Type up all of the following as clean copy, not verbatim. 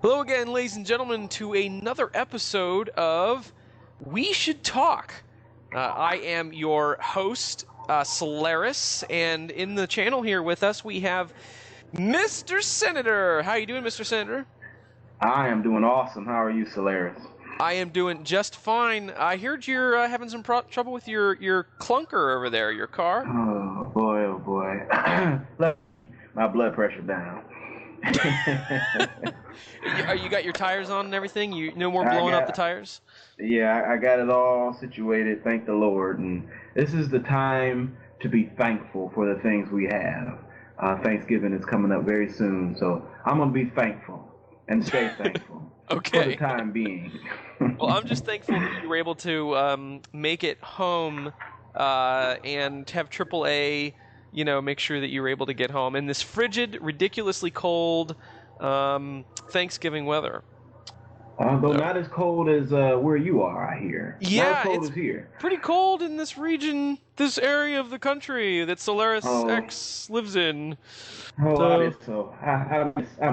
Hello again, ladies and gentlemen, to another episode of We Should Talk. I am your host, Solaris, and in the channel here with us we have Mr. Senator. How you doing, Mr. Senator? I am doing awesome. How are you, Solaris? I am doing just fine. I heard you're having some trouble with your clunker over there, your car. Oh boy, oh boy. My blood pressure down. You got your tires on and everything? You no more blowing up the tires? Yeah, I got it all situated, thank the Lord. And this is the time to be thankful for the things we have. Thanksgiving is coming up very soon, so I'm going to be thankful and stay thankful Okay. for the time being. Well, I'm just thankful that you were able to make it home and have AAA, make sure that you were able to get home in this frigid, ridiculously cold Thanksgiving weather. Though not as cold as where you are, I hear. Yeah, not as cold it's as here. Pretty cold in this region, this area of the country that Solaris X lives in. I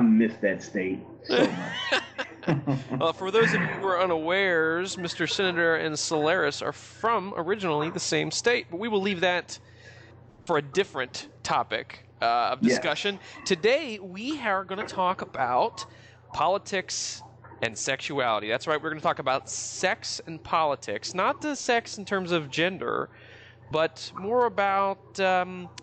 miss that state so much. For those of you who are unawares, Mr. Senator and Solaris are from originally the same state, but we will leave that for a different topic of discussion. Yes. Today, we are going to talk about politics and sexuality. That's right, we're going to talk about sex and politics, not the sex in terms of gender, but more about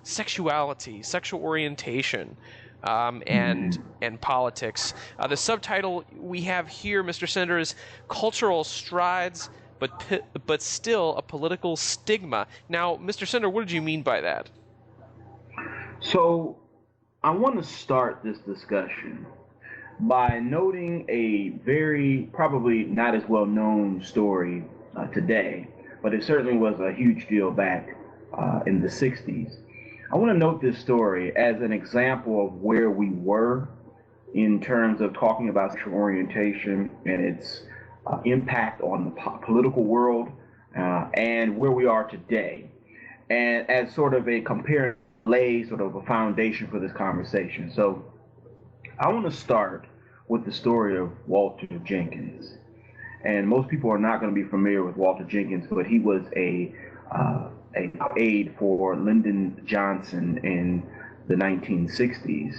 sexuality, sexual orientation, and politics. The subtitle we have here, Mr. Senator, is Cultural Strides, but still a political stigma. Now, Mr. Senator, what did you mean by that? So, I want to start this discussion by noting a very, probably not as well known story today, but it certainly was a huge deal back in the 60s. I want to note this story as an example of where we were in terms of talking about sexual orientation and its impact on the political world and where we are today, and as sort of a compare lay sort of a foundation for this conversation. So I want to start with the story of Walter Jenkins. And most people are not going to be familiar with Walter Jenkins, but he was a aide for Lyndon Johnson in the 1960s.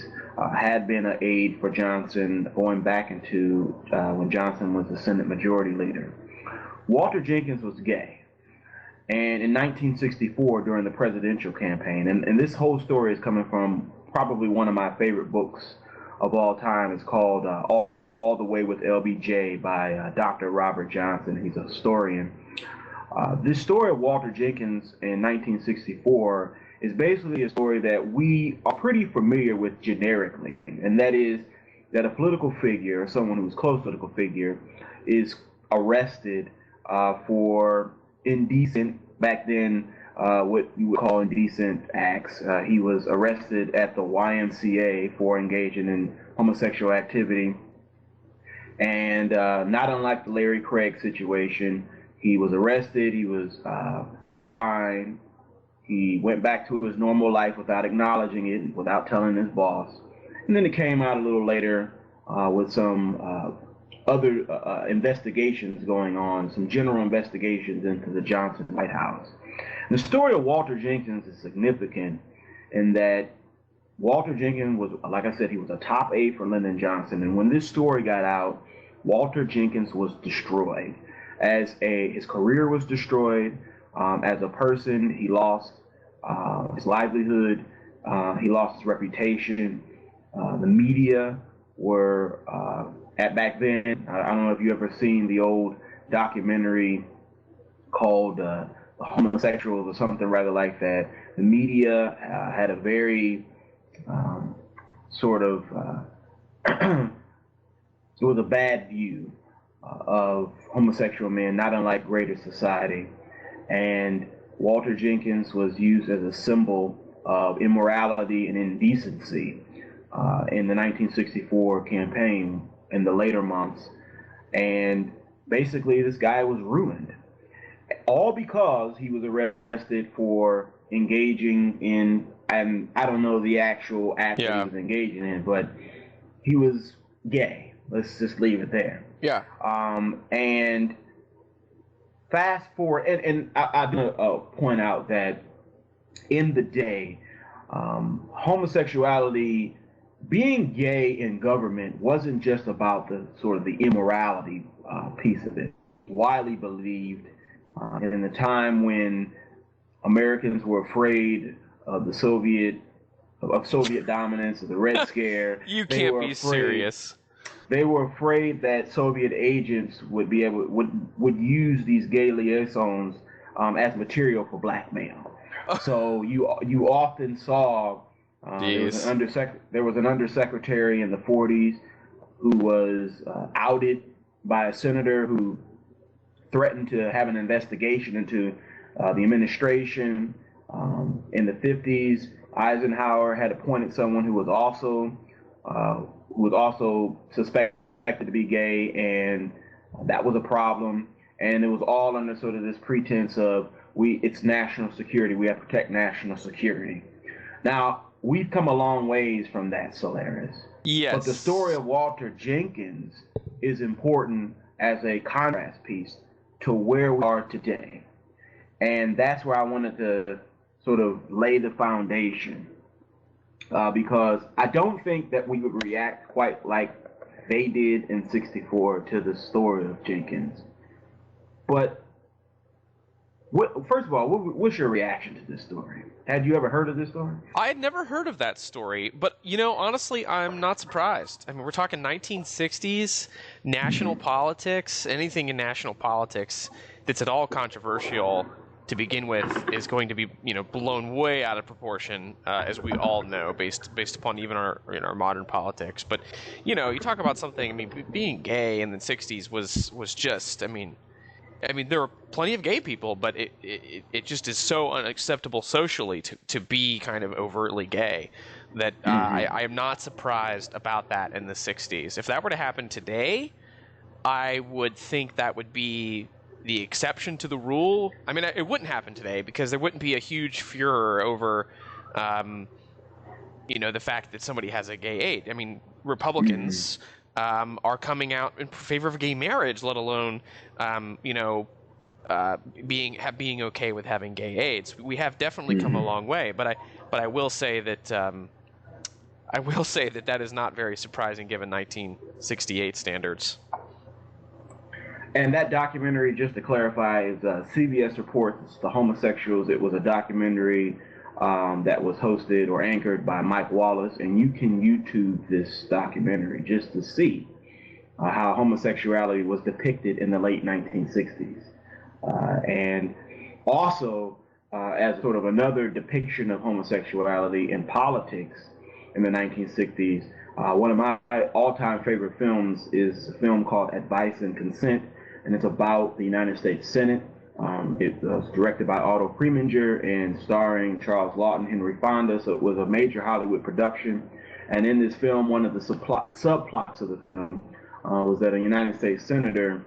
Had been an aide for Johnson going back into when Johnson was the Senate Majority Leader. Walter Jenkins was gay. And in 1964, during the presidential campaign, and this whole story is coming from probably one of my favorite books of all time. It's called All the Way with LBJ by Dr. Robert Johnson. He's a historian. This story of Walter Jenkins in 1964 is basically a story that we are pretty familiar with generically, and that is that a political figure, or someone who's close political figure, is arrested for indecent, back then, what you would call indecent acts. He was arrested at the YMCA for engaging in homosexual activity. And not unlike the Larry Craig situation, he was arrested, he was fined, he went back to his normal life without acknowledging it, without telling his boss. And then it came out a little later with some other investigations going on, some general investigations into the Johnson White House. The story of Walter Jenkins is significant in that Walter Jenkins was, like I said, he was a top aide for Lyndon Johnson. And when this story got out, Walter Jenkins was destroyed. His career was destroyed. As a person, he lost his livelihood. He lost his reputation. The media were back then, I don't know if you ever seen the old documentary called The Homosexuals or something rather like that. The media had a very sort of, it was a bad view of homosexual men, not unlike greater society. And Walter Jenkins was used as a symbol of immorality and indecency in the 1964 campaign in the later months. And basically this guy was ruined, all because he was arrested for engaging in, and I don't know the actual act that he was engaging in, but he was gay. Let's just leave it there. Yeah. And fast forward, and I'm going to point out that in the day, homosexuality, being gay in government wasn't just about the sort of the immorality piece of it. Widely believed in the time when Americans were afraid of the Soviet dominance, of the Red Scare. You can't be serious. They were afraid that Soviet agents would would use these gay liaisons as material for blackmail. So you often saw there was an undersecretary in the 40s who was outed by a senator who threatened to have an investigation into the administration. In the 50s, Eisenhower had appointed someone who was also suspected to be gay, and that was a problem. And it was all under sort of this pretense of it's national security. We have to protect national security. Now, we've come a long ways from that, Solaris. Yes. But the story of Walter Jenkins is important as a contrast piece to where we are today. And that's where I wanted to sort of lay the foundation. Because I don't think that we would react quite like they did in '64 to the story of Jenkins. But first of all, what's your reaction to this story? Had you ever heard of this story? I had never heard of that story, but, honestly, I'm not surprised. I mean, we're talking 1960s, national politics. Anything in national politics that's at all controversial to begin with is going to be, blown way out of proportion, as we all know, based upon even our modern politics. But, you talk about something. I mean, being gay in the '60s was just. I mean, there were plenty of gay people, but it just is so unacceptable socially to be kind of overtly gay that I am not surprised about that in the '60s. If that were to happen today, I would think that would be the exception to the rule. I mean, it wouldn't happen today because there wouldn't be a huge furor over, the fact that somebody has a gay aid. I mean, Republicans are coming out in favor of gay marriage, let alone, being okay with having gay aids. We have definitely come a long way, but I will say that that is not very surprising given 1968 standards. And that documentary, just to clarify, is CBS Reports The Homosexuals. It was a documentary that was hosted or anchored by Mike Wallace, and you can YouTube this documentary just to see how homosexuality was depicted in the late 1960s. And also, as sort of another depiction of homosexuality in politics in the 1960s, one of my all-time favorite films is a film called Advice and Consent, and it's about the United States Senate. It was directed by Otto Preminger and starring Charles Lawton, Henry Fonda, so it was a major Hollywood production. And in this film, one of the subplots of the film was that a United States senator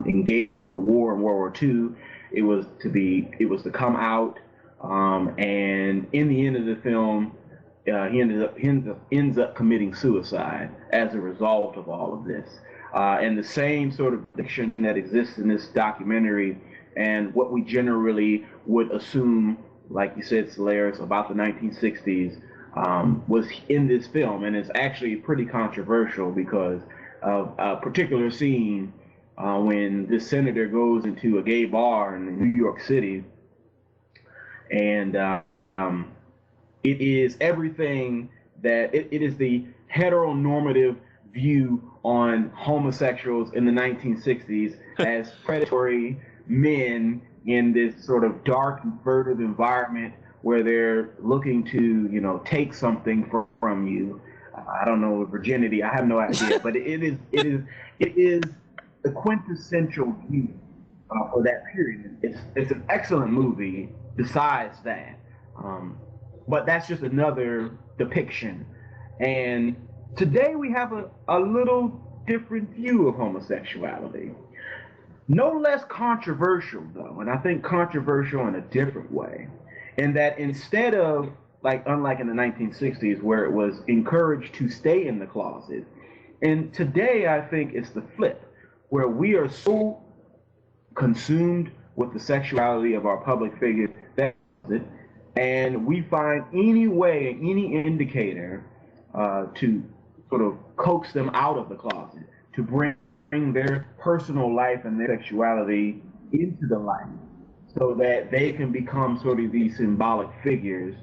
engaged in war in World War II. It was to come out, and in the end of the film, he ends up committing suicide as a result of all of this. And the same sort of fiction that exists in this documentary and what we generally would assume, like you said, Solaris, about the 1960s, was in this film. And it's actually pretty controversial because of a particular scene when this senator goes into a gay bar in New York City. And it is everything that it is the heteronormative view on homosexuals in the 1960s as predatory men in this sort of dark, perverted environment where they're looking to, take something from you. I don't know, virginity. I have no idea, but it is the quintessential view for that period. It's an excellent movie. Besides that, but that's just another depiction. And today we have a little different view of homosexuality. No less controversial, though, and I think controversial in a different way, in that instead of, unlike in the 1960s where it was encouraged to stay in the closet, And today, I think it's the flip, where we are so consumed with the sexuality of our public figures that it, and we find any way, any indicator to sort of coax them out of the closet, to bring their personal life and their sexuality into the light, so that they can become sort of these symbolic figures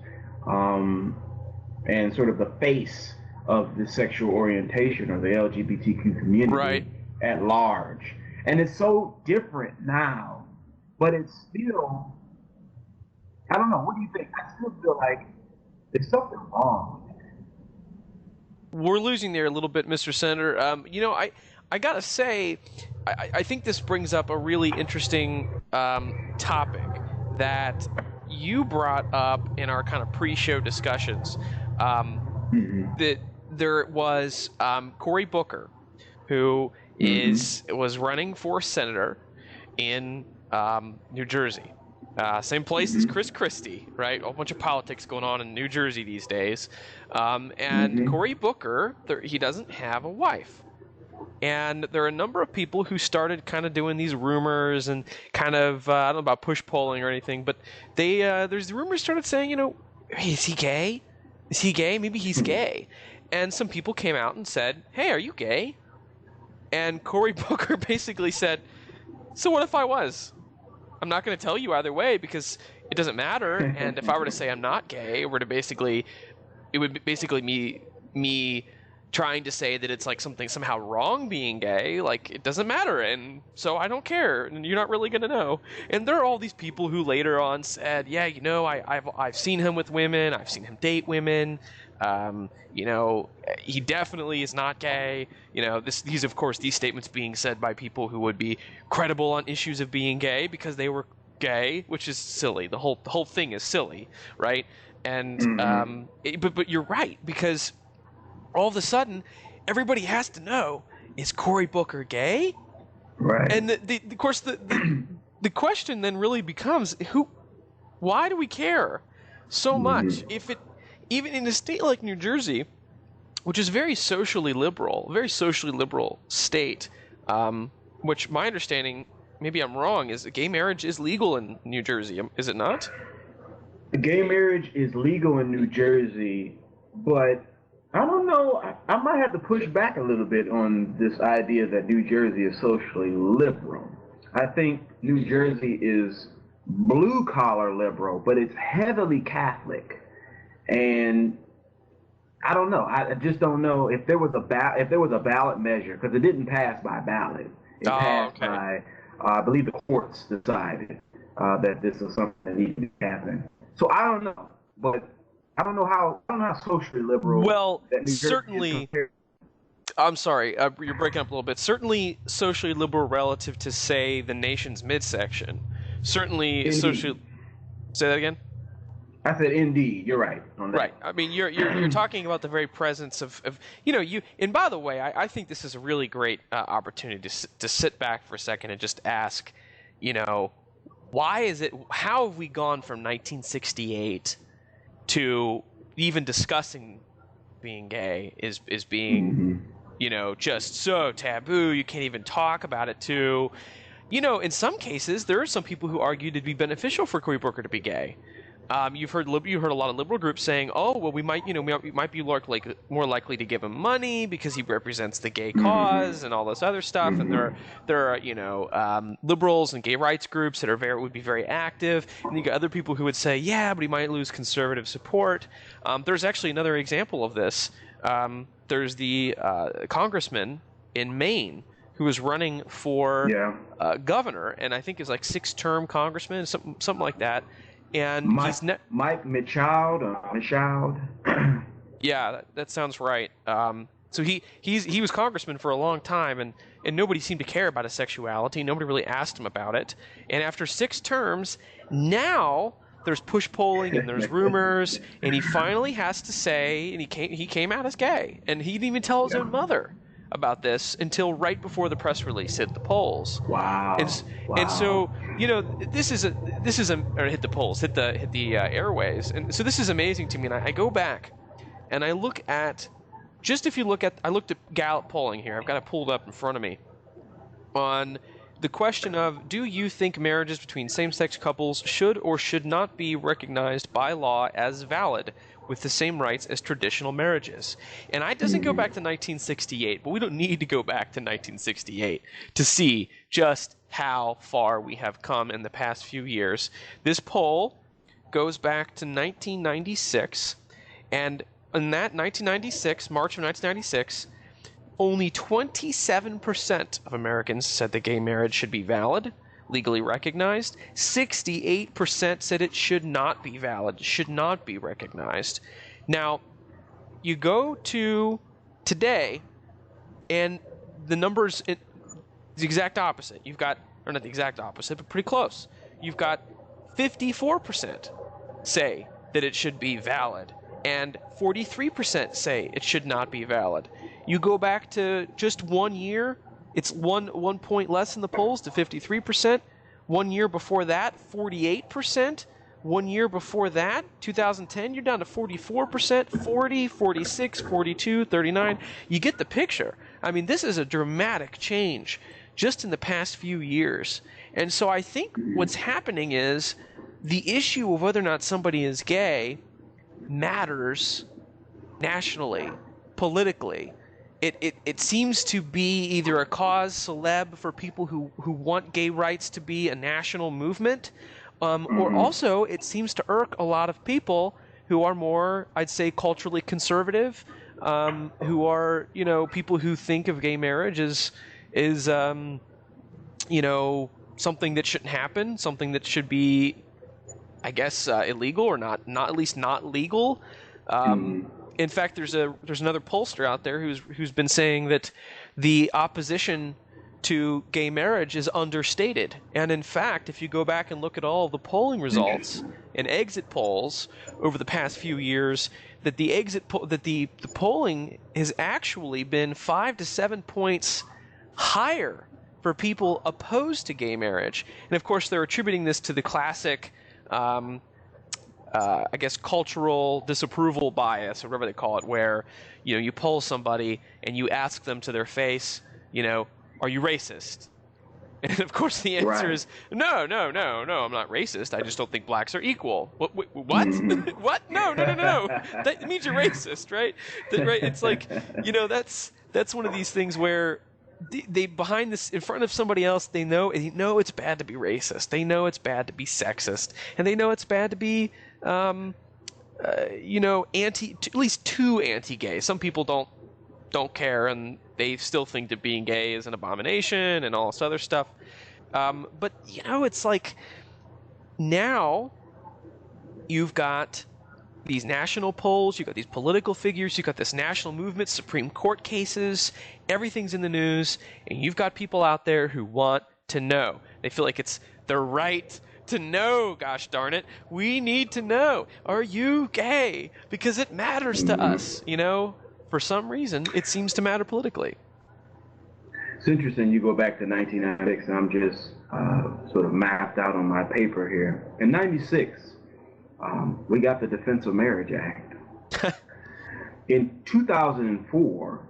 and sort of the face of the sexual orientation or the LGBTQ community Right. at large. And it's so different now, but it's still, I don't know, what do you think? I still feel like there's something wrong with it. We're losing there a little bit, Mr. Senator. I gotta say, I think this brings up a really interesting topic that you brought up in our kind of pre-show discussions. That there was Cory Booker, who was running for senator in New Jersey. Same place as Chris Christie, right? A bunch of politics going on in New Jersey these days. And Cory Booker, he doesn't have a wife. And there are a number of people who started kind of doing these rumors and kind of, I don't know about push polling or anything, but there's the rumors started saying, hey, is he gay? Is he gay? Maybe he's gay. And some people came out and said, hey, are you gay? And Cory Booker basically said, so what if I was? I'm not going to tell you either way because it doesn't matter. And if I were to say I'm not gay, it would basically me trying to say that it's like something somehow wrong being gay. Like, it doesn't matter, and so I don't care, and you're not really going to know. And there are all these people who later on said, yeah, I've seen him with women, I've seen him date women, he definitely is not gay. These of course, these statements being said by people who would be credible on issues of being gay because they were gay, which is silly. The whole thing is silly, right? And but you're right, because all of a sudden, everybody has to know, is Cory Booker gay? Right. And of course, the question then really becomes, why do we care so much? If even in a state like New Jersey, which is a very socially liberal state, which my understanding, maybe I'm wrong, is gay marriage is legal in New Jersey, is it not? Gay marriage is legal in New Jersey, but I don't know. I might have to push back a little bit on this idea that New Jersey is socially liberal. I think New Jersey is blue-collar liberal, but it's heavily Catholic. And I don't know. I just don't know if there was a ballot measure, because it didn't pass by ballot. It passed by, I believe the courts decided that this is something that needed to happen. So I don't know, but I don't know how socially liberal. Well, that New Jersey certainly. I'm sorry, you're breaking up a little bit. Certainly, socially liberal relative to, say, the nation's midsection. Certainly, Indeed. socially. Say that again. I said, indeed, you're right on that. Right. I mean, you're talking about the very presence of you. And by the way, I think this is a really great opportunity to sit back for a second and just ask, why is it? How have we gone from 1968 to even discussing being gay is being, just so taboo? You can't even talk about it. To, in some cases, there are some people who argue it'd be beneficial for Cory Booker to be gay. You've heard a lot of liberal groups saying, "Oh, well, we might be more likely to give him money because he represents the gay cause and all this other stuff." And there are liberals and gay rights groups that would be very active. And you got other people who would say, "Yeah, but he might lose conservative support." There's actually another example of this. There's the congressman in Maine who was running for governor, and I think is like 6-term congressman, something like that. And Mike Michaud. Yeah, that sounds right. So he was congressman for a long time, and nobody seemed to care about his sexuality. Nobody really asked him about it. And after 6 terms, now there's push polling and there's rumors, and he finally has to say, and he came out as gay, and he didn't even tell his own mother about this until right before the press release hit the polls. Wow. And so this is or hit the polls, hit the airways, and so this is amazing to me. And I go back and I look at just if you look at, I looked at Gallup polling here. I've got it pulled up in front of me on the question of, do you think marriages between same-sex couples should or should not be recognized by law as valid with the same rights as traditional marriages? And it doesn't go back to 1968, but we don't need to go back to 1968 to see just how far we have come in the past few years. This poll goes back to 1996, and in that 1996, March of 1996, only 27% of Americans said that gay marriage should be valid, legally recognized. 68% said it should not be valid, should not be recognized. Now, you go to today, and the numbers, the exact opposite. You've got, or not the exact opposite, but pretty close. You've got 54% say that it should be valid, and 43% say it should not be valid. You go back to just 1 year, it's one point less in the polls to 53%. 1 year before that, 48%. 1 year before that, 2010, you're down to 44%, 40, 46, 42, 39. You get the picture. I mean, this is a dramatic change just in the past few years. And so I think what's happening is the issue of whether or not somebody is gay matters nationally, politically. It seems to be either a cause célèbre for people who want gay rights to be a national movement, or also it seems to irk a lot of people who are more, I'd say, culturally conservative, who are, people who think of gay marriage as something that shouldn't happen, something that should be, I guess, illegal, or not at least not legal. In fact, there's another pollster out there who's been saying that the opposition to gay marriage is understated. And in fact, if you go back and look at all the polling results and exit polls over the past few years, that the polling has actually been 5 to 7 points higher for people opposed to gay marriage. And of course, they're attributing this to the classic I guess cultural disapproval bias, or whatever they call it, where you poll somebody and you ask them to their face, are you racist? And of course the answer is no, I'm not racist. I just don't think blacks are equal. What? What? No. That means you're racist, right? Right? It's like, that's one of these things where they behind this, in front of somebody else, they know it's bad to be racist. They know it's bad to be sexist, and they know it's bad to be at least too anti-gay. Some people don't care, and they still think that being gay is an abomination and all this other stuff. But it's like, now you've got these national polls, you've got these political figures, you've got this national movement, Supreme Court cases, everything's in the news, and you've got people out there who want to know. They feel like it's their right to know, gosh darn it. We need to know, are you gay? Because it matters to us, For some reason, it seems to matter politically. It's interesting, you go back to 1996, and I'm just sort of mapped out on my paper here. In 96, we got the Defense of Marriage Act. In 2004,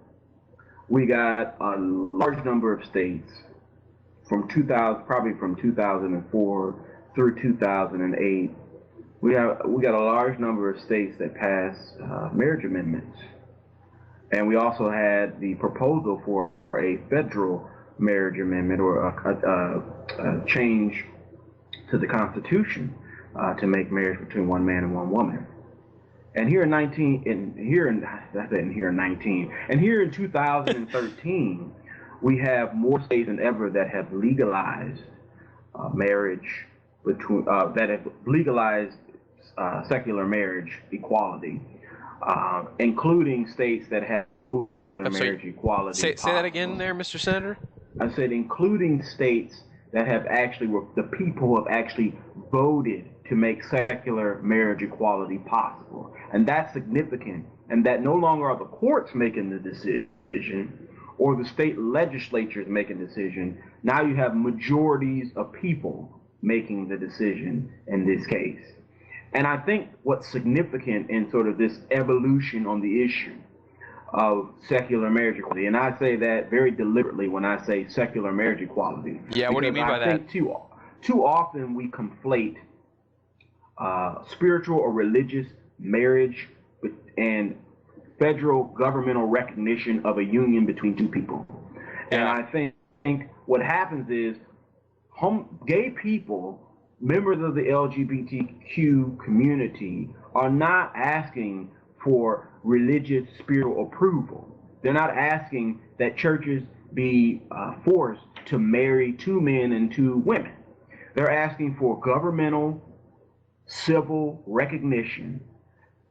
we got a large number of states from 2004 through 2008. We got a large number of states that passed marriage amendments, and we also had the proposal for a federal marriage amendment, or a change to the Constitution to make marriage between one man and one woman. And here in 2013, we have more states than ever that have legalized marriage between that have legalized secular marriage equality, including states that have marriage equality. Say that again, there, Mr. Senator. I said, including states that have the people have actually voted to make secular marriage equality possible. And that's significant, and that no longer are the courts making the decision or the state legislatures making the decision. Now you have majorities of people making the decision in this case. And I think what's significant in sort of this evolution on the issue of secular marriage equality. And I say that very deliberately when I say secular marriage equality. Yeah, what do you mean by I that? think too often we conflate spiritual or religious marriage and federal governmental recognition of a union between two people. And Yeah. I think what happens is gay people, members of the LGBTQ community, are not asking for religious spiritual approval. They're not asking that churches be forced to marry two men and two women. They're asking for governmental civil recognition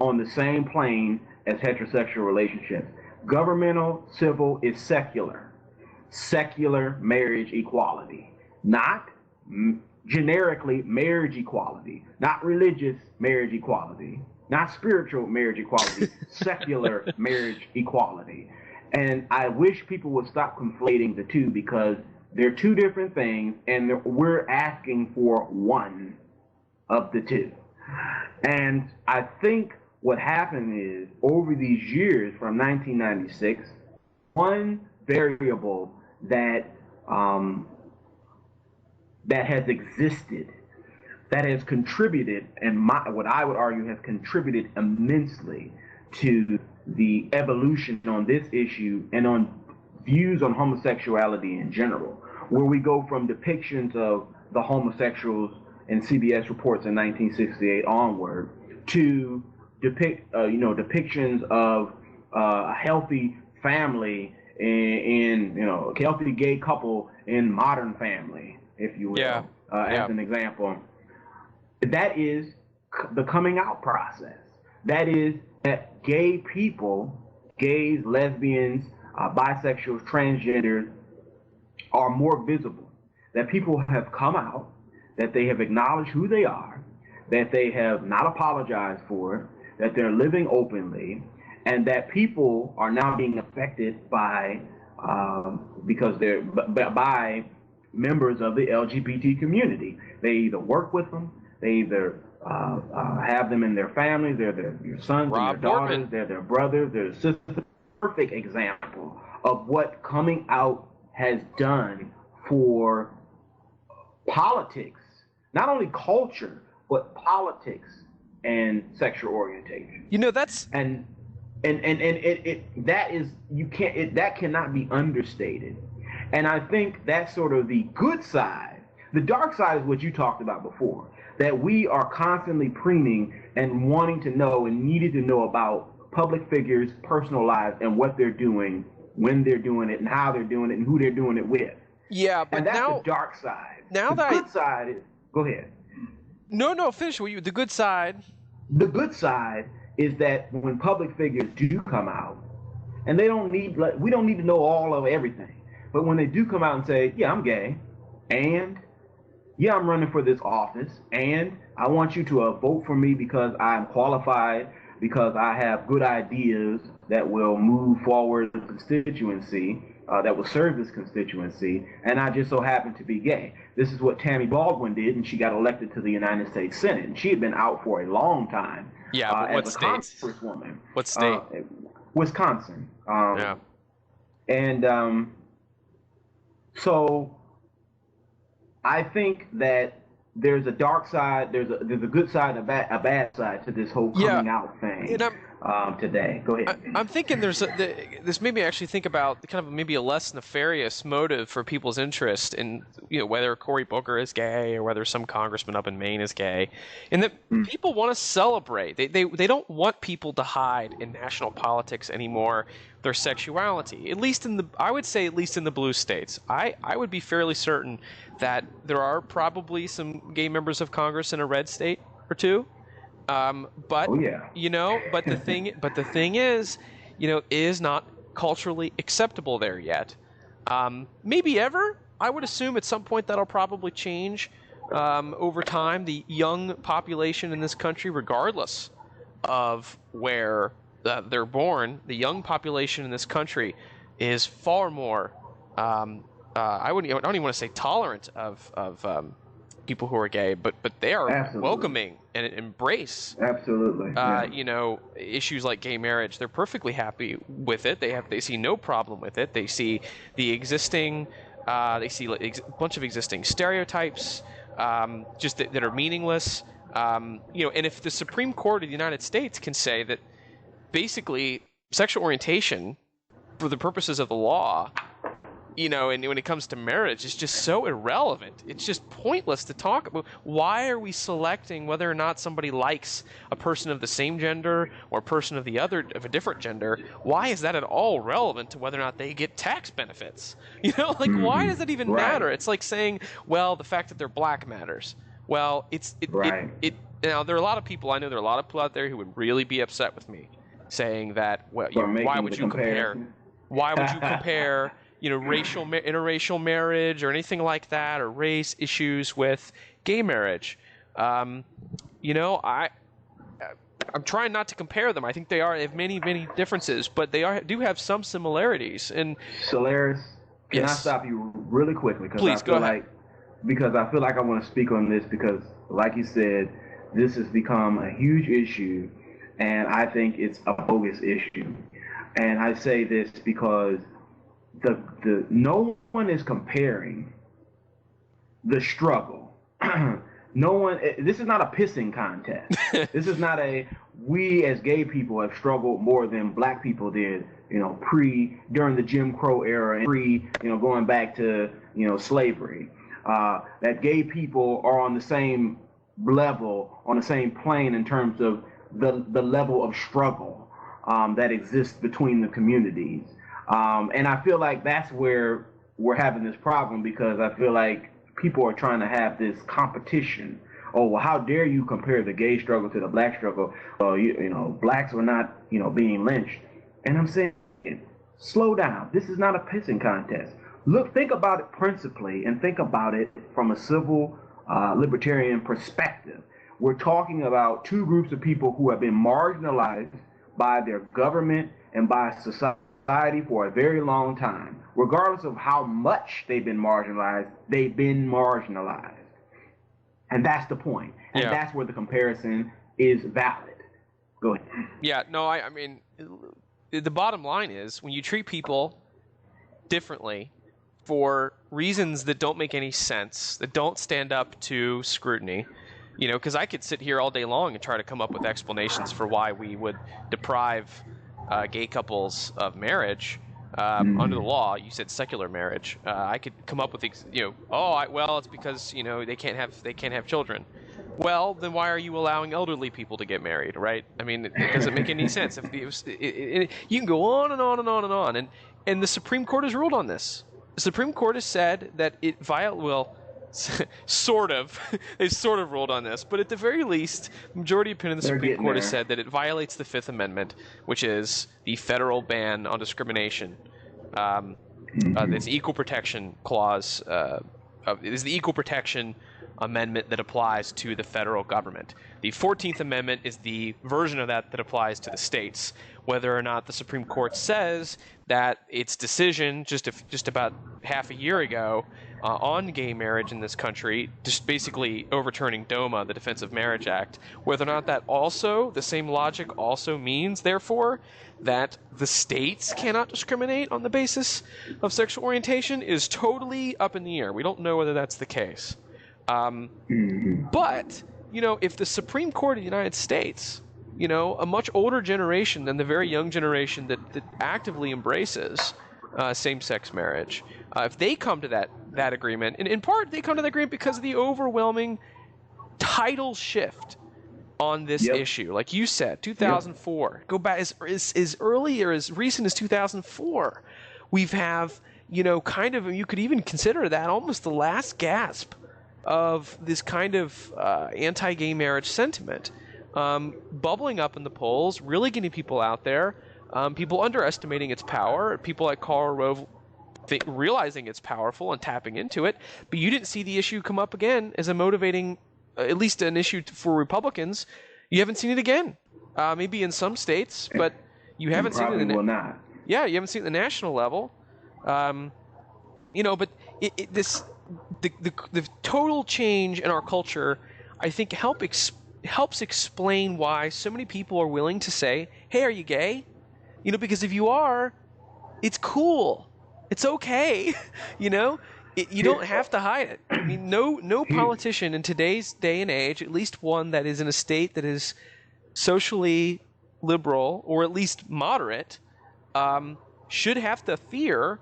on the same plane as heterosexual relationships. Governmental civil is secular. Secular marriage equality, not generically marriage equality, not religious marriage equality, not spiritual marriage equality, secular marriage equality. And I wish people would stop conflating the two because they're two different things and we're asking for one of the two. And I think what happened is over these years from 1996, one variable that that has existed, that has contributed, and what I would argue has contributed immensely to the evolution on this issue and on views on homosexuality in general, where we go from depictions of the homosexuals in CBS reports in 1968 onward to depictions of a healthy family in a healthy gay couple in Modern Family, if you will, Yeah. as an example. That is the coming out process. That is that gay people, gays, lesbians, bisexuals, transgenders, are more visible. That people have come out, that they have acknowledged who they are, that they have not apologized for it, that they're living openly, and that people are now being affected by because they're by members of the LGBT community. They either work with them, they either have them in their families, they're your sons Rob and their daughters, Portman. they're their brothers, they're sisters. Perfect example of what coming out has done for politics, not only culture, but politics and sexual orientation. That's And that is that cannot be understated. And I think that's sort of the good side. The dark side is what you talked about before, that we are constantly preening and wanting to know and needed to know about public figures' personal lives and what they're doing, when they're doing it, and how they're doing it, and who they're doing it with. yeah, but And that's now the dark side. now The that good side is, go ahead. no, finish what you the good side. The good side is that when public figures do come out, and we don't need to know all of everything, but when they do come out and say, yeah, I'm gay, and yeah, I'm running for this office, and I want you to vote for me because I'm qualified, because I have good ideas that will move forward the constituency, that will serve this constituency, and I just so happen to be gay. This is what Tammy Baldwin did, and she got elected to the United States Senate. And she had been out for a long time Yeah, but what as a state? congresswoman. What state? Wisconsin. Yeah. And so I think that there's a dark side, there's a good side and a bad side to this whole coming out thing today. Go ahead. I'm thinking this made me actually think about kind of maybe a less nefarious motive for people's interest in whether Cory Booker is gay or whether some congressman up in Maine is gay, and that people want to celebrate. They don't want people to hide in national politics anymore their sexuality. I would say at least in the blue states. I would be fairly certain that there are probably some gay members of Congress in a red state or two. But but the thing is, is not culturally acceptable there yet. Maybe ever. I would assume at some point that'll probably change over time. The young population in this country, regardless of where they're born, the young population in this country is far more. I don't even want to say tolerant of people who are gay, but they are Absolutely. welcoming and embrace Absolutely. issues like gay marriage. They're perfectly happy with it. They see no problem with it. They see the existing a bunch of existing stereotypes just that are meaningless. And if the Supreme Court of the United States can say that basically sexual orientation for the purposes of the law, and when it comes to marriage, it's just so irrelevant. It's just pointless to talk about. Why are we selecting whether or not somebody likes a person of the same gender or a person of a different gender? Why is that at all relevant to whether or not they get tax benefits? Why does that even matter? It's like saying, well, the fact that they're black matters. Well, now there are a lot of people, I know there are a lot of people out there who would really be upset with me saying that, well, why would you compare? Why would you compare interracial marriage or anything like that, or race issues with gay marriage? I'm trying not to compare them. I think they have many, many differences, but they do have some similarities. And Solaris, can yes. I stop you really quickly? Please, go ahead. Because I feel like I want to speak on this because, like you said, this has become a huge issue, and I think it's a bogus issue. And I say this because no one is comparing the struggle. No one. This is not a pissing contest. This is not we as gay people have struggled more than black people did. During the Jim Crow era and going back to slavery. That gay people are on the same level, on the same plane in terms of the level of struggle that exists between the communities. And I feel like that's where we're having this problem, because I feel like people are trying to have this competition. Oh, well, how dare you compare the gay struggle to the black struggle? Blacks were not, being lynched. And I'm saying, slow down. This is not a pissing contest. Think about it principally, and think about it from a civil libertarian perspective. We're talking about two groups of people who have been marginalized by their government and by society for a very long time. Regardless of how much they've been marginalized, they've been marginalized. And that's the point. And that's where the comparison is valid. Go ahead. Yeah, no, I mean, the bottom line is when you treat people differently for reasons that don't make any sense, that don't stand up to scrutiny, because I could sit here all day long and try to come up with explanations for why we would deprive gay couples of marriage under the law. You said secular marriage. I could come up with, it's because they can't have children. Well, then why are you allowing elderly people to get married, right? I mean, it doesn't make any sense. You can go on and on and on and on, and the Supreme Court has ruled on this. The Supreme Court has said that it sort of. They've sort of ruled on this, but at the very least, the majority opinion of the Supreme Court has said that it violates the Fifth Amendment, which is the federal ban on discrimination. It's the Equal Protection Clause. Is the Equal Protection Amendment that applies to the federal government. The 14th Amendment is the version of that applies to the states. Whether or not the Supreme Court says that its decision just about half a year ago on gay marriage in this country, just basically overturning DOMA, the Defense of Marriage Act, whether or not that also, the same logic also means, therefore, that the states cannot discriminate on the basis of sexual orientation is totally up in the air. We don't know whether that's the case. But, if the Supreme Court of the United States, a much older generation than the very young generation that actively embraces same-sex marriage, if they come to that agreement, and in part they come to that agreement because of the overwhelming tidal shift on this issue. Like you said, 2004. Go back as early or as recent as 2004. We've you could even consider that almost the last gasp of this kind of anti-gay marriage sentiment bubbling up in the polls, really getting people out there, people underestimating its power, people like Karl Rove realizing it's powerful and tapping into it. But you didn't see the issue come up again as a motivating, at least an issue for Republicans. You haven't seen it again. Maybe in some states, but you haven't seen it. You haven't seen it at the national level. But the total change in our culture, I think, helps explain why so many people are willing to say, "Hey, are you gay?" Because if you are, it's cool, it's okay. you know, you don't have to hide it. I mean, no politician in today's day and age, at least one that is in a state that is socially liberal or at least moderate, should have to fear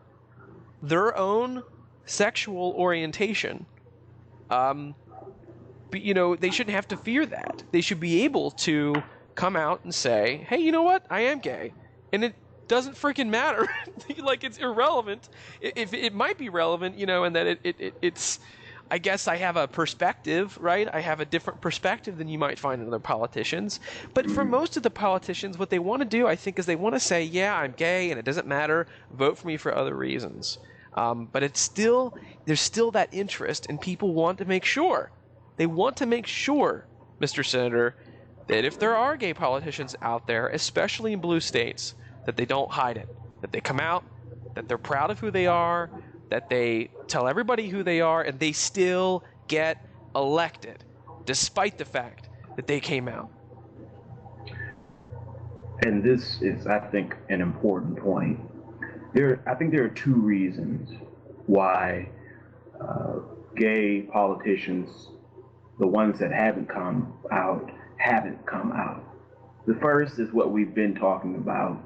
their own sexual orientation. But they shouldn't have to fear that. They should be able to come out and say, "Hey, you know what? I am gay," and it doesn't freaking matter. Like, it's irrelevant. If it might be relevant, and that it's. I guess I have a perspective, right? I have a different perspective than you might find in other politicians. But for most of the politicians, what they want to do, I think, is they want to say, "Yeah, I'm gay, and it doesn't matter. Vote for me for other reasons." But there's still that interest, and people want to make sure. They want to make sure, Mr. Senator, that if there are gay politicians out there, especially in blue states, that they don't hide it, that they come out, that they're proud of who they are, that they tell everybody who they are, and they still get elected, despite the fact that they came out. And this is, I think, an important point. I think there are two reasons why gay politicians, the ones that haven't come out. The first is what we've been talking about,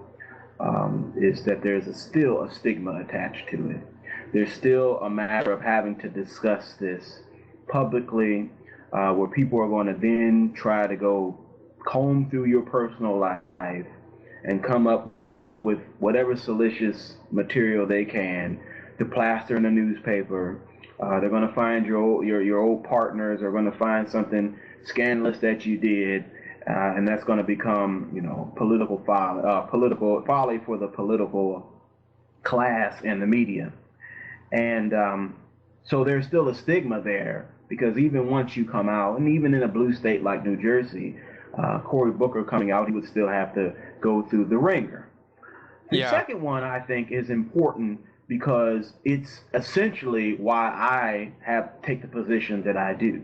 is that there's still a stigma attached to it. There's still a matter of having to discuss this publicly, where people are going to then try to go comb through your personal life and come up with whatever salacious material they can to plaster in the newspaper. They're going to find your old partners, are going to find something scandalous that you did, and that's going to become, political folly for the political class and the media. And so there's still a stigma there, because even once you come out, and even in a blue state like New Jersey, Cory Booker coming out, he would still have to go through the ringer. The second one, I think, is important because it's essentially why I take the position that I do.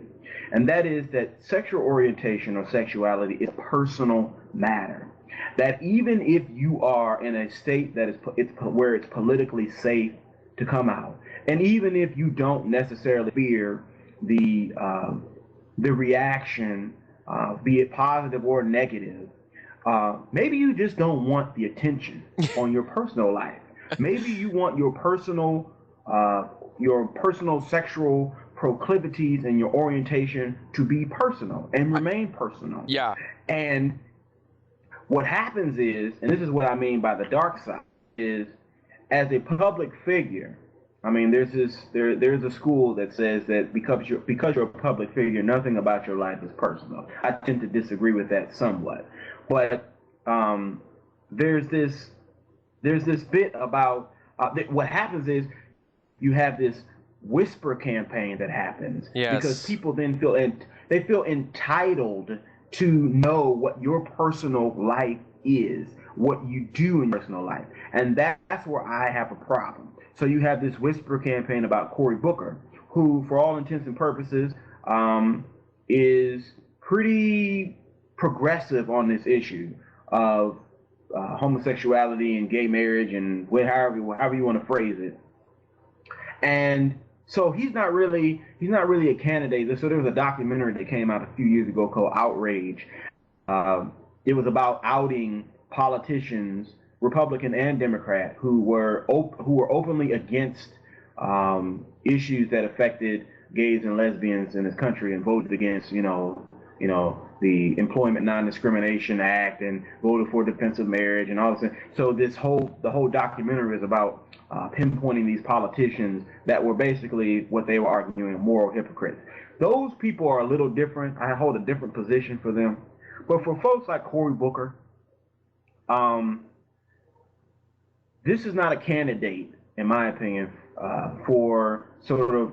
And that is that sexual orientation or sexuality is personal matter. That even if you are in a state that where it's politically safe to come out, and even if you don't necessarily fear the reaction, be it positive or negative, maybe you just don't want the attention on your personal life. Maybe you want your personal sexual proclivities and your orientation to be personal and remain personal. Yeah. And what happens is, and this is what I mean by the dark side, is as a public figure, I mean, there's a school that says that because you're a public figure, nothing about your life is personal. I tend to disagree with that somewhat, but there's this bit about what happens is you have this whisper campaign that happens, because people then feel entitled to know what your personal life is, what you do in your personal life, and that's where I have a problem. So you have this whisper campaign about Cory Booker, who, for all intents and purposes, is pretty progressive on this issue of homosexuality and gay marriage and however you want to phrase it. And so he's not really a candidate. So there was a documentary that came out a few years ago called Outrage. It was about outing politicians, Republican and Democrat, who were openly against issues that affected gays and lesbians in this country, and voted against, the Employment Non-Discrimination Act, and voted for defense of marriage and all this. So the whole documentary is about pinpointing these politicians that were basically what they were arguing, moral hypocrites. Those people are a little different. I hold a different position for them. But for folks like Cory Booker, this is not a candidate, in my opinion, for sort of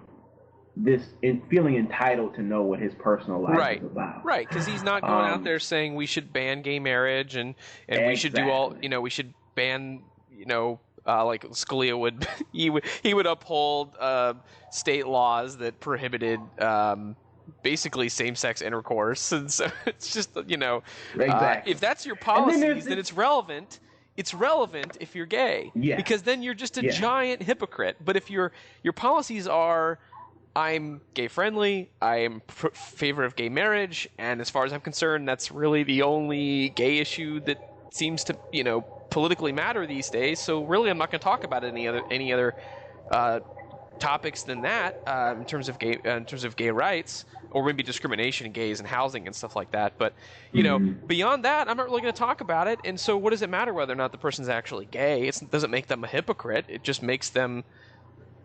this feeling entitled to know what his personal life is about. Right, because he's not going out there saying we should ban gay marriage and we should do all, we should ban, like Scalia would, he would uphold state laws that prohibited basically same-sex intercourse, and so it's just Exactly. if that's your And then policies, then it's relevant. It's relevant if you're gay, because then you're just a giant hypocrite. But if your policies are, I'm gay friendly, I am favor of gay marriage, and as far as I'm concerned, that's really the only gay issue that seems to politically matter these days. So really, I'm not going to talk about any other topics than that in terms of gay rights, or maybe discrimination in gays and housing and stuff like that. But beyond that, I'm not really going to talk about it. And so, what does it matter whether or not the person's actually gay? It doesn't make them a hypocrite. It just makes them,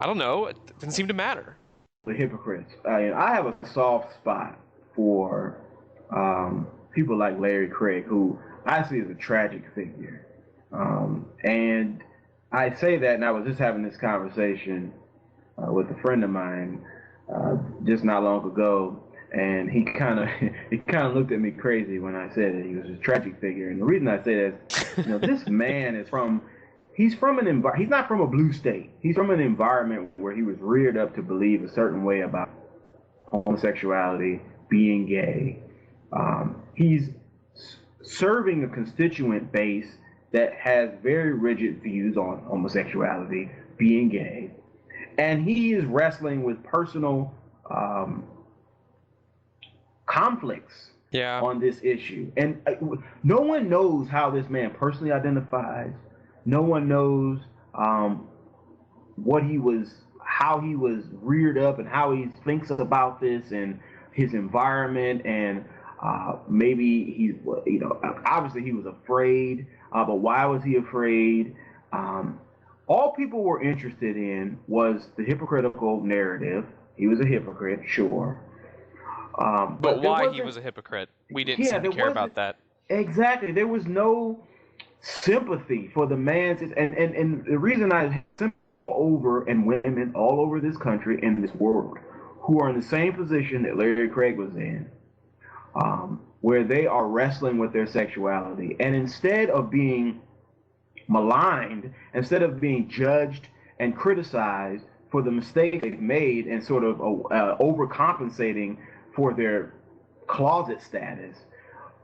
I don't know. It doesn't seem to matter. The hypocrites. I have a soft spot for people like Larry Craig, who I see as a tragic figure. And I say that, and I was just having this conversation with a friend of mine just not long ago, and he kind of looked at me crazy when I said that he was a tragic figure. And the reason I say that is, this man is he's not from a blue state. He's from an environment where he was reared up to believe a certain way about homosexuality, being gay. He's serving a constituent base that has very rigid views on homosexuality, being gay, and he is wrestling with personal conflicts on this issue. And no one knows how this man personally identifies. No one knows how he was reared up, and how he thinks about this, and his environment, and maybe obviously he was afraid, but why was he afraid? All people were interested in was the hypocritical narrative. He was a hypocrite, sure. But why he was a hypocrite? We didn't seem to care about that. Exactly. There was no sympathy for the man's, and the reason I sympathy over, and women all over this country and this world who are in the same position that Larry Craig was in, where they are wrestling with their sexuality, and instead of being maligned, instead of being judged and criticized for the mistakes they've made, and sort of overcompensating for their closet status,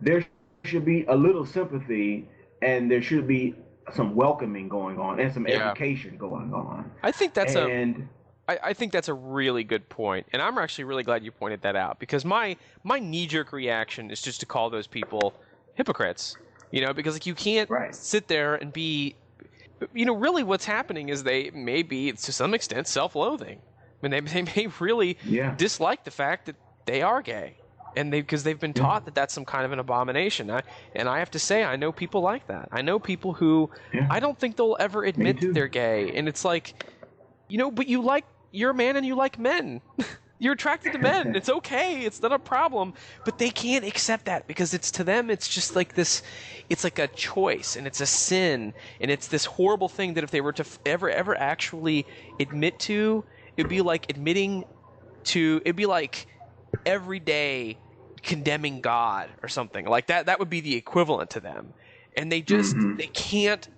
there should be a little sympathy, and there should be some welcoming going on, and some education going on. I think that's I think that's a really good point, and I'm actually really glad you pointed that out, because my knee-jerk reaction is just to call those people hypocrites, because you can't sit there and be, really what's happening is they may be, to some extent, self-loathing. I mean, they may really dislike the fact that they are gay, and because they've been taught that that's some kind of an abomination. And I have to say, I know people like that. I know people who I don't think they'll ever admit that they're gay, and it's like, but you're a man and you like men. You're attracted to men. It's okay. It's not a problem. But they can't accept that, because to them, it's just like this, it's like a choice, and it's a sin, and it's this horrible thing that if they were to ever actually admit to, it'd be like every day condemning God or something like that. That would be the equivalent to them. And they just, they can't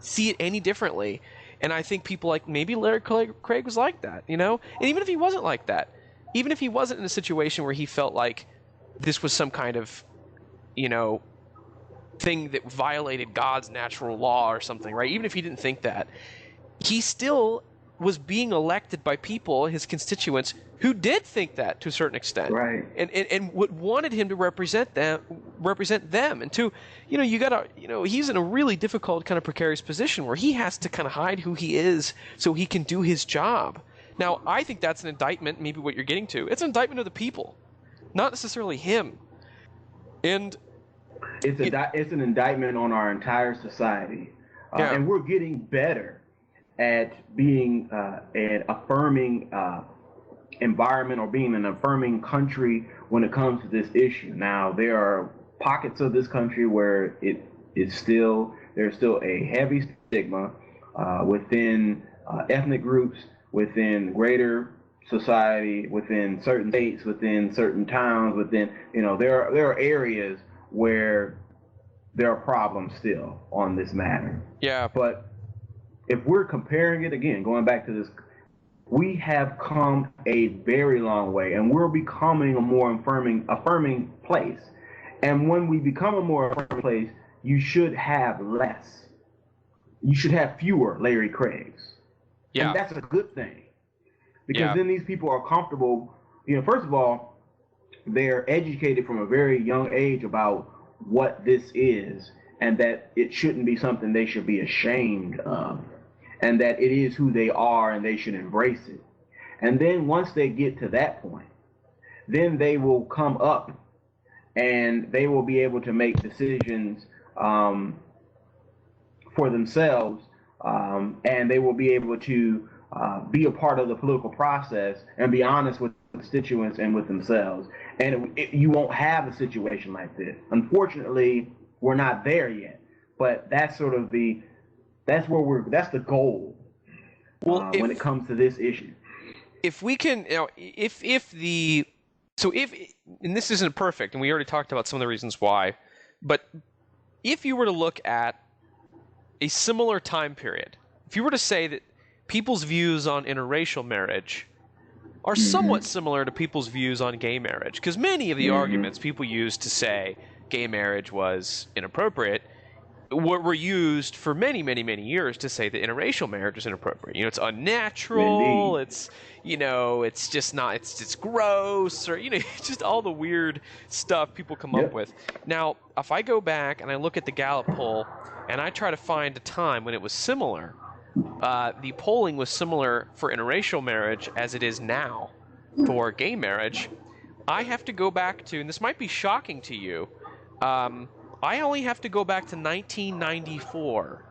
see it any differently. And I think people like maybe Larry Craig was like that, and even if he wasn't like that, even if he wasn't in a situation where he felt like this was some kind of, thing that violated God's natural law or something, right? Even if he didn't think that, he still was being elected by people, his constituents, who did think that to a certain extent, right? And wanted him to represent them, and to, you gotta, he's in a really difficult kind of precarious position where he has to kind of hide who he is so he can do his job. Now, I think that's an indictment. Maybe what you're getting to, it's an indictment of the people, not necessarily him. And it's an indictment on our entire society, and we're getting better at being an affirming environment, or being an affirming country when it comes to this issue. Now, there are pockets of this country where there's still a heavy stigma within ethnic groups, within greater society, within certain states, within certain towns, there are areas where there are problems still on this matter. Yeah. But if we're comparing it again, going back to this, we have come a very long way, and we're becoming a more affirming place. And when we become a more affirming place, you should have less. You should have fewer Larry Craigs, and that's a good thing, because then these people are comfortable. First of all, they're educated from a very young age about what this is, and that it shouldn't be something they should be ashamed of, and that it is who they are and they should embrace it. And then once they get to that point, then they will come up and they will be able to make decisions for themselves, and they will be able to be a part of the political process and be honest with constituents and with themselves. And you won't have a situation like this. Unfortunately, we're not there yet, but that's sort of that's the goal when it comes to this issue. If we can, and this isn't perfect, and we already talked about some of the reasons why, but if you were to look at a similar time period, if you were to say that people's views on interracial marriage are somewhat similar to people's views on gay marriage, because many of the arguments people used to say gay marriage was inappropriate were used for many, many, many years to say that interracial marriage is inappropriate. It's unnatural. Indeed. It's just not. It's gross, or just all the weird stuff people come up with. Now, if I go back and I look at the Gallup poll and I try to find a time when it was similar, the polling was similar for interracial marriage as it is now for gay marriage. I have to go back to, and this might be shocking to you. I only have to go back to 1994.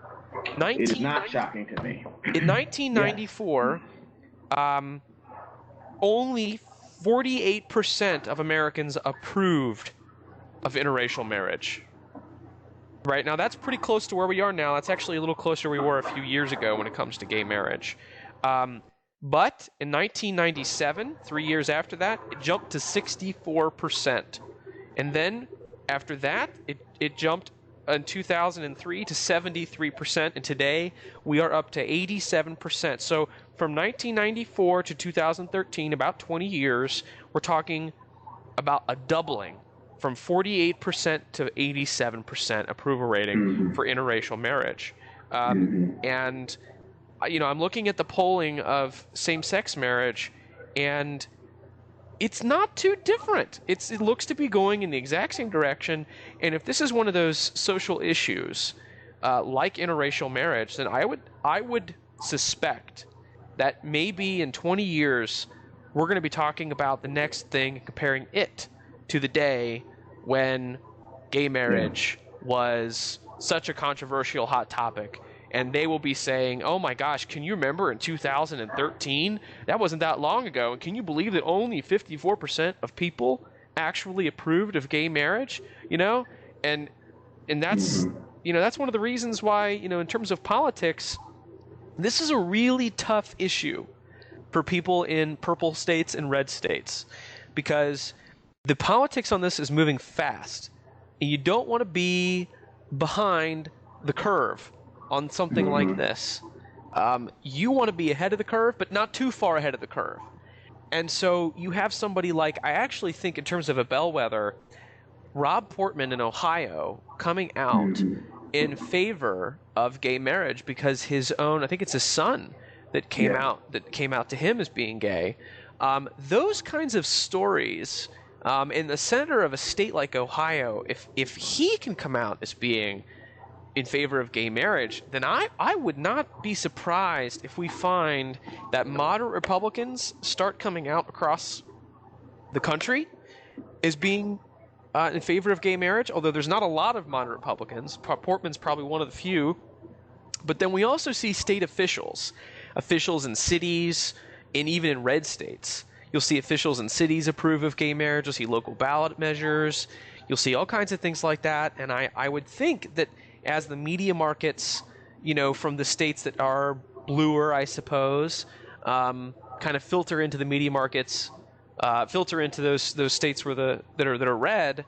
It is not shocking to me. In 1994, only 48% of Americans approved of interracial marriage. Right now, that's pretty close to where we are now. That's actually a little closer to where we were a few years ago when it comes to gay marriage. But in 1997, 3 years after that, it jumped to 64%. And then after that, it jumped in 2003 to 73%, and today we are up to 87%. So from 1994 to 2013, about 20 years, we're talking about a doubling from 48% to 87% approval rating for interracial marriage. And, I'm looking at the polling of same-sex marriage, and it's not too different. It looks to be going in the exact same direction. And if this is one of those social issues, like interracial marriage, then I would suspect that maybe in 20 years we're going to be talking about the next thing, comparing it to the day when gay marriage was such a controversial hot topic. And they will be saying, oh my gosh, can you remember in 2013? That wasn't that long ago. And can you believe that only 54% of people actually approved of gay marriage? And that's, that's one of the reasons why, in terms of politics, this is a really tough issue for people in purple states and red states, because the politics on this is moving fast. And you don't want to be behind the curve on something like this. You want to be ahead of the curve, but not too far ahead of the curve. And so you have somebody like, I actually think in terms of a bellwether, Rob Portman in Ohio coming out in favor of gay marriage because his own, I think it's his son that came out to him as being gay. Those kinds of stories, and the senator of a state like Ohio, if he can come out as being in favor of gay marriage, then I would not be surprised if we find that moderate Republicans start coming out across the country as being in favor of gay marriage, although there's not a lot of moderate Republicans. Portman's probably one of the few. But then we also see state officials in cities, and even in red states. You'll see officials in cities approve of gay marriage. You'll see local ballot measures. You'll see all kinds of things like that. And I would think that as the media markets, from the states that are bluer, I suppose, kind of filter into the media markets, filter into those states where that are red,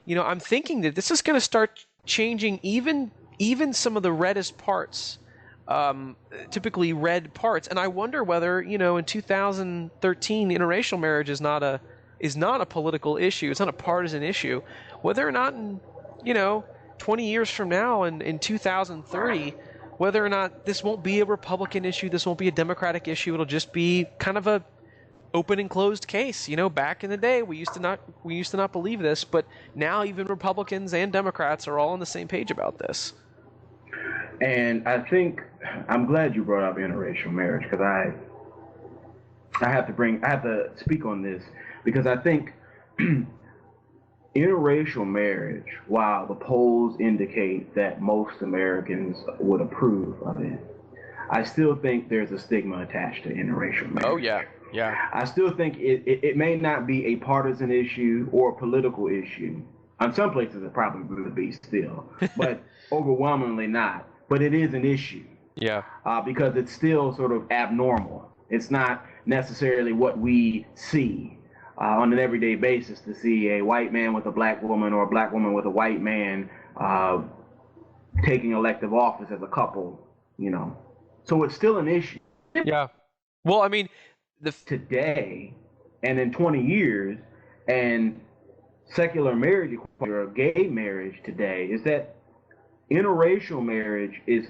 I'm thinking that this is going to start changing even some of the reddest parts typically read parts. And I wonder whether, in 2013, interracial marriage is not a political issue. It's not a partisan issue. Whether or not in, 20 years from now, in 2030, whether or not this won't be a Republican issue, this won't be a Democratic issue. It'll just be kind of a open and closed case. Back in the day, we used to not believe this, but now even Republicans and Democrats are all on the same page about this. And I think I'm glad you brought up interracial marriage, because I have to speak on this, because I think interracial marriage, while the polls indicate that most Americans would approve of it, I still think there's a stigma attached to interracial marriage. Oh, yeah. Yeah. I still think it may not be a partisan issue or a political issue. In some places it probably would be still, but overwhelmingly not. But it is an issue. Yeah. Because it's still sort of abnormal. It's not necessarily what we see on an everyday basis, to see a white man with a black woman or a black woman with a white man taking elective office as a couple, So it's still an issue. Yeah. Well, I mean, today and in 20 years, and secular marriage or gay marriage today, is that interracial marriage is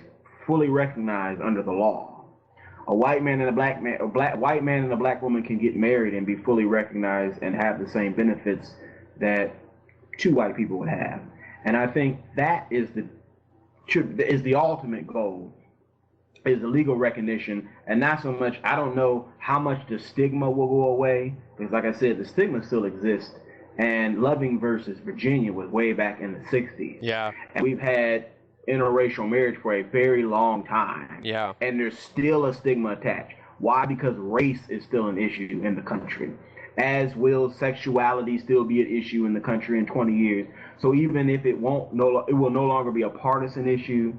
fully recognized under the law. A white man and a black man, white man and a black woman can get married and be fully recognized and have the same benefits that two white people would have. And I think that is the ultimate goal, is the legal recognition, and not so much, I don't know how much the stigma will go away, because like I said, the stigma still exists. And Loving versus Virginia was way back in the 60s. Yeah. And we've had interracial marriage for a very long time. Yeah. And there's still a stigma attached. Why? Because race is still an issue in the country. As will sexuality still be an issue in the country in 20 years. So even if it will no longer be a partisan issue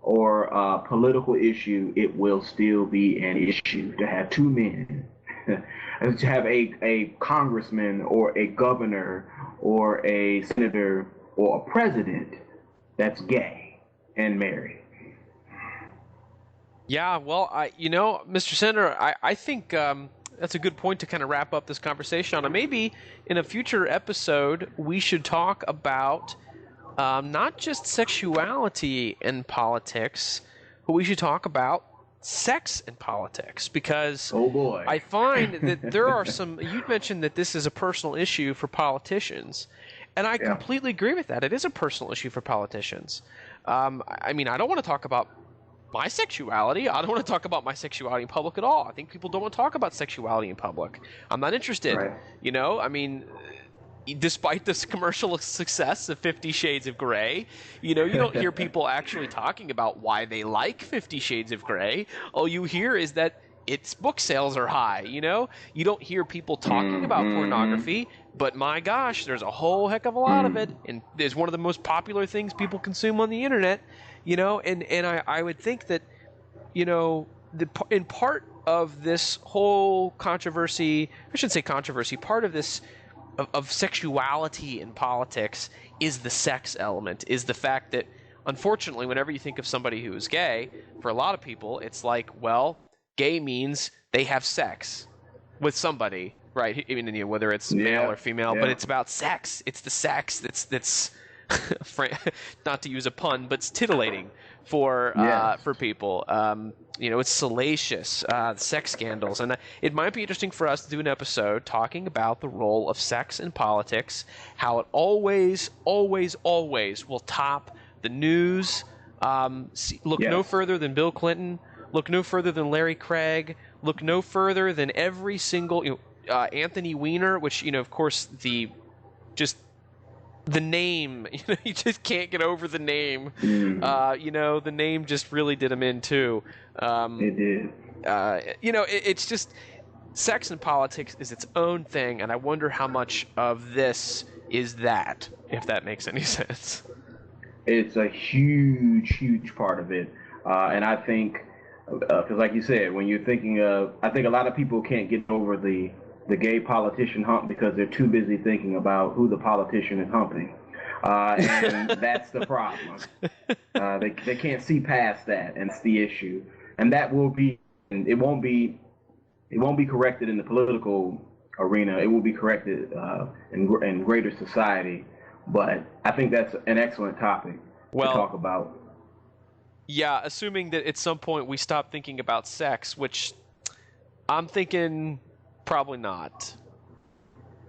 or a political issue, it will still be an issue to have two men, to have a congressman or a governor or a senator or a president that's gay and married. Yeah, well, Mr. Senator, I think that's a good point to kind of wrap up this conversation on. And maybe in a future episode, we should talk about not just sexuality in politics, but we should talk about sex in politics, because oh boy, I find that there are some. You mentioned that this is a personal issue for politicians, and I completely agree with that. It is a personal issue for politicians. I mean, I don't want to talk about my sexuality. I don't want to talk about my sexuality in public at all. I think people don't want to talk about sexuality in public. I'm not interested. Right. I mean, despite this commercial success of 50 Shades of Grey, you don't hear people actually talking about why they like 50 Shades of Grey. All you hear is that its book sales are high. You don't hear people talking about pornography, but my gosh, there's a whole heck of a lot of it, and it's one of the most popular things people consume on the internet. And I would think that, in part of this whole controversy, I shouldn't say controversy, part of this of sexuality in politics is the sex element, is the fact that, unfortunately, whenever you think of somebody who is gay, for a lot of people, it's like, well, gay means they have sex with somebody, right? I mean, whether it's male or female, but it's about sex. It's the sex that's not to use a pun, but it's titillating for people. It's salacious, sex scandals, and it might be interesting for us to do an episode talking about the role of sex in politics, how it always, always, always will top the news. No further than Bill Clinton. Look no further than Larry Craig. Look no further than every single Anthony Weiner, which of course the name, you just can't get over the name. The name just really did him in too. It did. It's just, sex in politics is its own thing, and I wonder how much of this is that, if that makes any sense. It's a huge, huge part of it, and I think, because like you said, when you're thinking of, I think a lot of people can't get over the gay politician hump because they're too busy thinking about who the politician is humping. and that's the problem. They can't see past that, and it's the issue. And that will be, it won't be corrected in the political arena. It will be corrected in greater society. But I think that's an excellent topic to talk about. Yeah, assuming that at some point we stop thinking about sex, which I'm thinking probably not.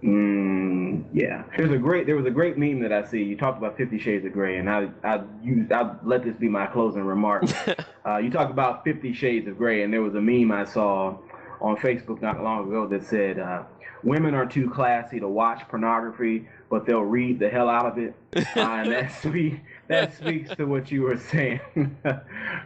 Yeah. There was a great meme that I see. You talked about 50 Shades of Grey, and I'll let this be my closing remark. You talked about 50 Shades of Grey, and there was a meme I saw on Facebook not long ago that said, women are too classy to watch pornography, but they'll read the hell out of it. And that speaks to what you were saying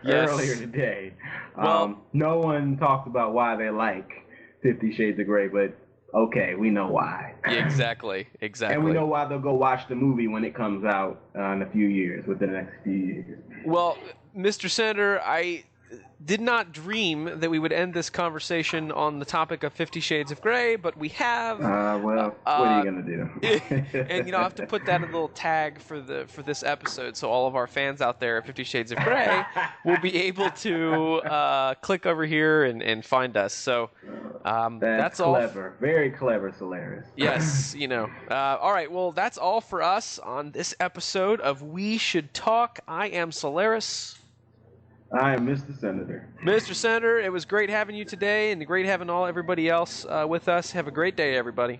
earlier today. Well, no one talked about why they like 50 Shades of Grey, but okay, we know why. Exactly. And we know why they'll go watch the movie when it comes out in a few years, within the next few years. Well, Mr. Senator, I did not dream that we would end this conversation on the topic of 50 Shades of Grey, but we have. What are you going to do? And, I have to put that in a little tag for this episode, so all of our fans out there at 50 Shades of Grey will be able to click over here and find us. So that's clever. all. Very clever, Solaris. Yes, all right, well, that's all for us on this episode of We Should Talk. I am Solaris. I am Mr. Senator. Mr. Senator, it was great having you today and great having everybody else with us. Have a great day, everybody.